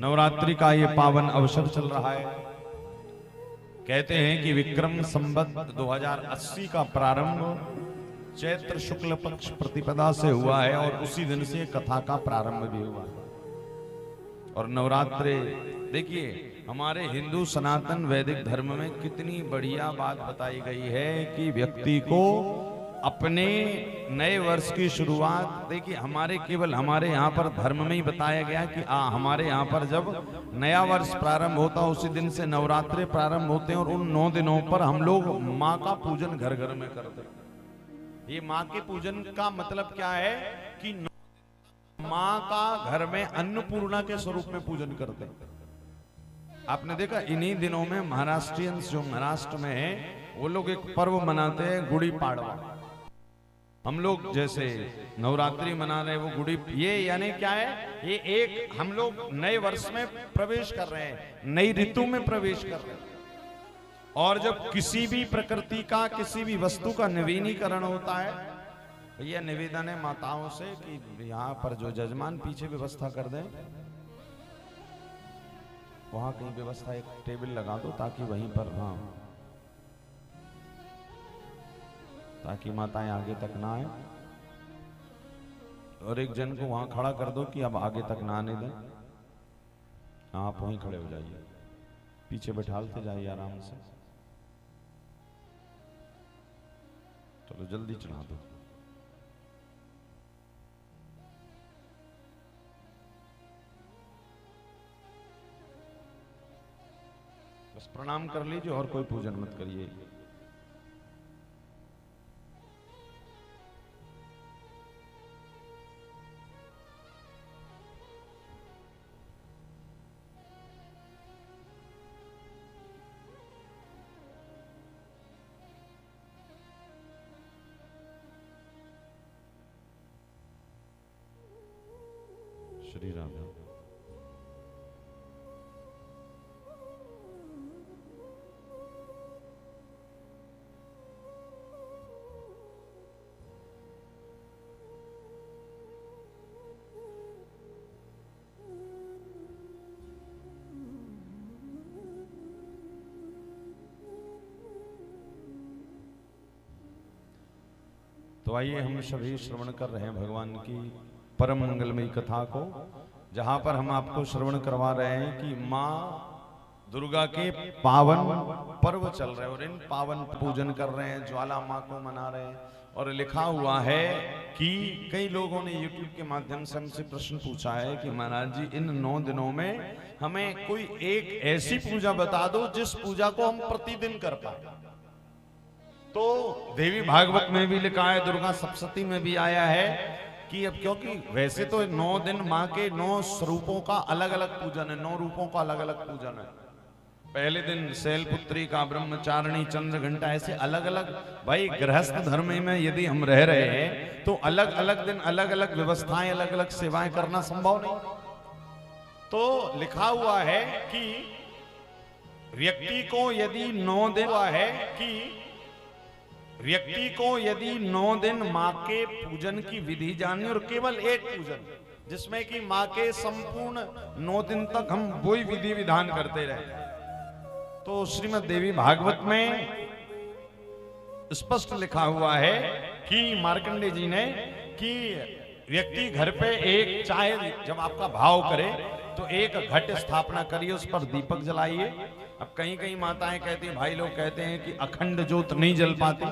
नवरात्रि का ये पावन अवसर चल रहा है। कहते हैं कि विक्रम संवत 2080 का प्रारंभ चैत्र शुक्ल पक्ष प्रतिपदा से हुआ है और उसी दिन से कथा का प्रारंभ भी हुआ है। और नवरात्रि देखिए हमारे हिंदू सनातन वैदिक धर्म में कितनी बढ़िया बात बताई गई है कि व्यक्ति को अपने नए वर्ष की शुरुआत, देखिए केवल हमारे यहाँ पर धर्म में ही बताया गया कि हमारे यहाँ पर जब नया वर्ष प्रारंभ होता उसी दिन से नवरात्रि प्रारंभ होते हैं और उन 9 दिनों पर हम लोग माँ का पूजन घर घर में करते हैं। ये माँ के पूजन का मतलब क्या है कि माँ का घर में अन्नपूर्णा के स्वरूप में पूजन करते हैं। आपने देखा इन्हीं दिनों में महाराष्ट्रियंस जो महाराष्ट्र में है वो लोग एक पर्व मनाते हैं गुड़ी पाड़वा। हम लोग जैसे नवरात्रि मना रहे हैं वो गुड़ी, ये यानी क्या है, ये एक हम लोग नए वर्ष में प्रवेश कर रहे हैं, नई ऋतु में प्रवेश कर रहे हैं। और जब किसी भी प्रकृति का किसी भी वस्तु का नवीनीकरण होता है, भैया निवेदन है माताओं से कि यहाँ पर जो जजमान पीछे व्यवस्था कर दें, वहां कहीं व्यवस्था एक टेबल लगा दो ताकि वहीं पर, हाँ, ताकि माताएं आगे तक ना आए। और एक जन को वहां खड़ा कर दो कि अब आगे तक ना आने दें, आप वहीं खड़े हो जाइए, पीछे बैठालते जाइए आराम से। चलो जल्दी चढ़ा दो। बस प्रणाम कर लीजिए और कोई पूजन मत करिए। श्री राम। तो आइए हम सभी श्रवण कर रहे हैं भगवान की परम मंगलमयी कथा को, जहां पर हम आपको श्रवण करवा रहे हैं कि माँ दुर्गा के पावन पर्व चल रहे हैं और इन पावन पूजन कर रहे हैं, ज्वाला माँ को मना रहे हैं। और लिखा हुआ है कि कई लोगों ने YouTube के माध्यम से हमसे प्रश्न पूछा है कि महाराज जी इन 9 दिनों में हमें कोई एक ऐसी पूजा बता दो जिस पूजा को हम प्रतिदिन कर पाए। तो देवी भागवत में भी लिखा है, दुर्गा सप्तशती में भी आया है कि अब क्योंकि वैसे तो 9 दिन माँ के 9 स्वरूपों का अलग अलग पूजन है, 9 रूपों का अलग अलग पूजन है। पहले दिन शैलपुत्री का, ब्रह्मचारिणी, चंद्र घंटा, ऐसे अलग अलग। भाई गृहस्थ धर्म में यदि हम रह रहे हैं तो अलग अलग दिन अलग अलग व्यवस्थाएं, अलग अलग सेवाएं करना संभव नहीं। तो लिखा हुआ है कि व्यक्ति को यदि 9 दिन हुआ है कि व्यक्ति को यदि 9 दिन माँ के पूजन की विधि जाननी और केवल एक पूजन जिसमें कि माँ के संपूर्ण 9 दिन तक हम वही विधि विधान करते रहे, तो श्रीमद् देवी भागवत में स्पष्ट लिखा हुआ है कि मार्कंडेय जी ने कि व्यक्ति घर पे एक, चाहे जब आपका भाव करे तो एक घट स्थापना करिए, उस पर दीपक जलाइए। अब कहीं कहीं माताएं कहती हैं, भाई लोग कहते हैं कि अखंड ज्योत नहीं जल पाती,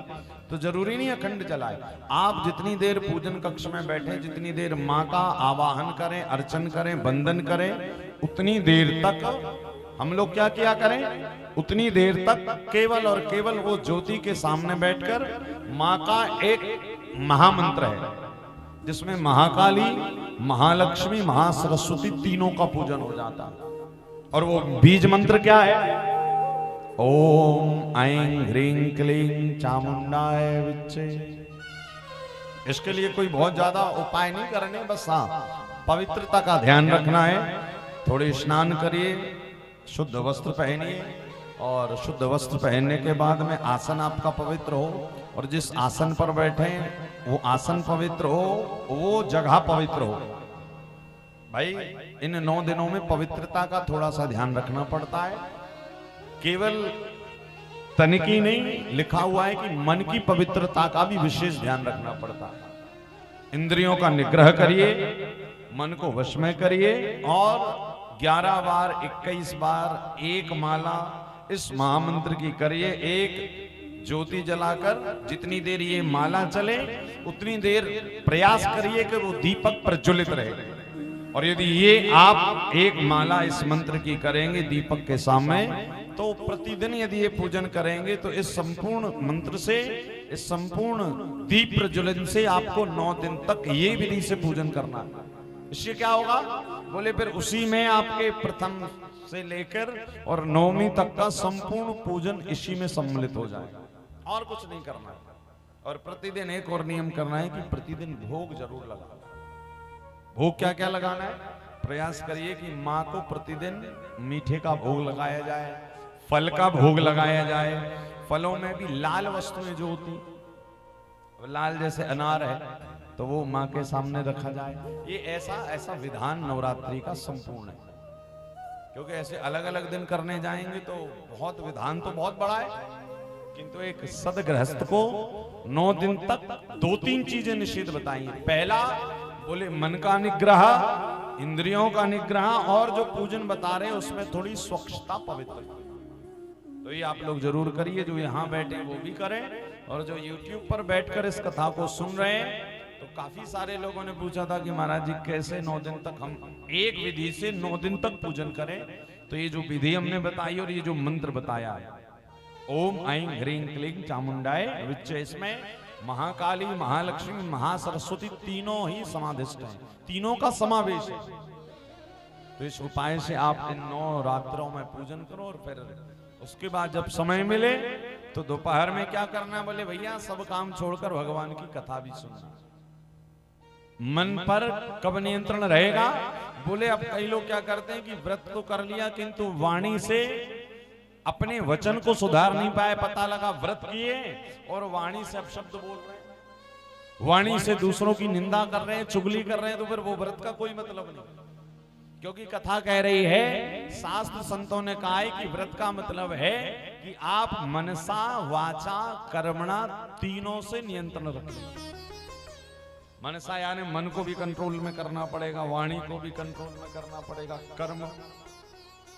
तो जरूरी नहीं अखंड जलाए। आप जितनी देर पूजन कक्ष में बैठे, जितनी देर माँ का आवाहन करें, अर्चन करें, वंदन करें, उतनी देर तक हम लोग क्या किया करें, उतनी देर तक केवल और केवल वो ज्योति के सामने बैठकर माँ का एक महामंत्र है जिसमें महाकाली, महालक्ष्मी, महासरस्वती तीनों का पूजन हो जाता है। और वो बीज मंत्र क्या है, ओम ऐं ह्रीं क्लीं चामुंडाय विच्चे। इसके लिए कोई बहुत ज्यादा उपाय नहीं करने, बस हाँ पवित्रता का ध्यान रखना है। थोड़े स्नान करिए, शुद्ध वस्त्र पहनिए और शुद्ध वस्त्र पहनने के बाद में आसन आपका पवित्र हो और जिस आसन पर बैठे वो आसन पवित्र हो, वो जगह पवित्र हो। भाई इन 9 दिनों में पवित्रता का थोड़ा सा ध्यान रखना पड़ता है। केवल तन की नहीं, लिखा हुआ है कि मन की पवित्रता का भी विशेष ध्यान रखना पड़ता है। इंद्रियों का निग्रह करिए, मन को वश में करिए और 11 बार 21 बार एक माला इस महामंत्र की करिए। एक ज्योति जलाकर जितनी देर ये माला चले उतनी देर प्रयास करिए कि वो दीपक प्रज्वलित रहे। और यदि ये आप एक माला इस मंत्र की करेंगे दीपक के सामने, तो प्रतिदिन यदि ये पूजन करेंगे तो इस संपूर्ण मंत्र से, इस संपूर्ण दीप प्रज्वलन से आपको 9 दिन तक ये विधि से पूजन करना है। इससे क्या होगा? बोले फिर उसी में आपके प्रथम से लेकर और 9वीं तक का संपूर्ण पूजन इसी में सम्मिलित हो जाएगा, और कुछ नहीं करना है। और प्रतिदिन एक और नियम करना है कि प्रतिदिन भोग जरूर लगाना। भोग क्या क्या लगाना है? प्रयास करिए कि माँ को प्रतिदिन मीठे का भोग लगाया जाए, फल का भोग लगाया जाए। फलों में भी लाल वस्तुएं जो होती, लाल जैसे अनार है तो वो माँ के सामने रखा जाए। ये ऐसा विधान नवरात्रि का संपूर्ण है, क्योंकि ऐसे अलग अलग दिन करने जाएंगे तो बहुत विधान तो बहुत बड़ा है, किंतु एक सदगृहस्थ को 9 दिन तक 2-3 चीजें निषिद्ध बताई हैं। पहला बोले मन का निग्रह, इंद्रियों का निग्रह, और जो पूजन बता रहे हैं उसमें थोड़ी स्वच्छता, पवित्रता। तो ये आप लोग जरूर करिए, जो यहाँ बैठे वो भी करें, और जो YouTube पर बैठकर इस कथा को सुन रहे हैं। तो काफी सारे लोगों ने पूछा था कि महाराज जी कैसे 9 दिन तक हम एक विधि से 9 दिन तक पूजन करें। तो ये जो विधि हमने बताई और ये जो मंत्र बताया है, ओम ऐं ह्रीं क्लीं चामुंडाय विच, इसमें महाकाली, महालक्ष्मी, महासरस्वती तीनों ही समाधिष्ट हैं, तीनों का समावेश है। तो इस उपाय से आप इन 9 रात्रों में पूजन करो, और फिर उसके बाद जब समय मिले तो दोपहर में क्या करना? बोले भैया सब काम छोड़कर भगवान की कथा भी सुनना। मन पर कब नियंत्रण रहेगा? बोले अब कई लोग क्या करते हैं कि व्रत तो कर लिया किंतु वाणी से अपने वचन को सुधार नहीं पाए। पता लगा व्रत किए और वाणी से अपशब्द बोल रहे हैं, वाणी से दूसरों की निंदा कर रहे हैं, चुगली कर रहे हैं, तो फिर वो व्रत का कोई मतलब नहीं। क्योंकि कथा कह रही है, शास्त्र संतों ने कहा है कि व्रत का मतलब है कि आप मनसा, वाचा, कर्मणा तीनों से नियंत्रण रखें। मनसा यानी मन को भी कंट्रोल में करना पड़ेगा, वाणी को भी कंट्रोल में करना पड़ेगा, कर्म।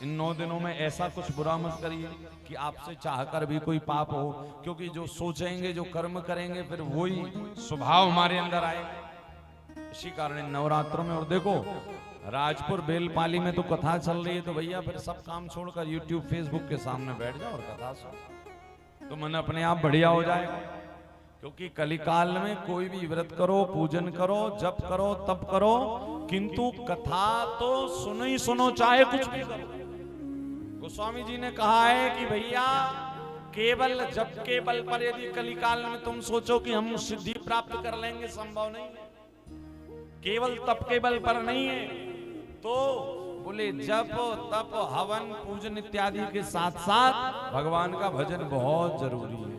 इन 9 दिनों में ऐसा कुछ बुरा मत करिए कि आपसे चाहकर भी कोई पाप हो, क्योंकि जो सोचेंगे, जो कर्म करेंगे, फिर वही स्वभाव हमारे अंदर आएगा। इसी कारण नवरात्रों में, और देखो राजपुर बेलपाली में तो कथा चल रही है, तो भैया फिर सब काम छोड़कर YouTube फेसबुक के सामने बैठ जाओ और कथा सुनो, तो मन अपने आप बढ़िया हो जाएगा। क्योंकि कलिकाल में कोई भी व्रत करो, पूजन करो, जप करो, तप करो, किंतु कथा तो सुनो ही सुनो, चाहे कुछ भी करो। गोस्वामी जी ने कहा है कि भैया केवल जप के बल पर यदि कलिकाल में तुम सोचो कि हम सिद्धि प्राप्त कर लेंगे, संभव नहीं है। केवल तप के बल पर नहीं है, तो बोले जप, तप, हवन, पूजन इत्यादि के साथ साथ भगवान का भजन बहुत जरूरी है।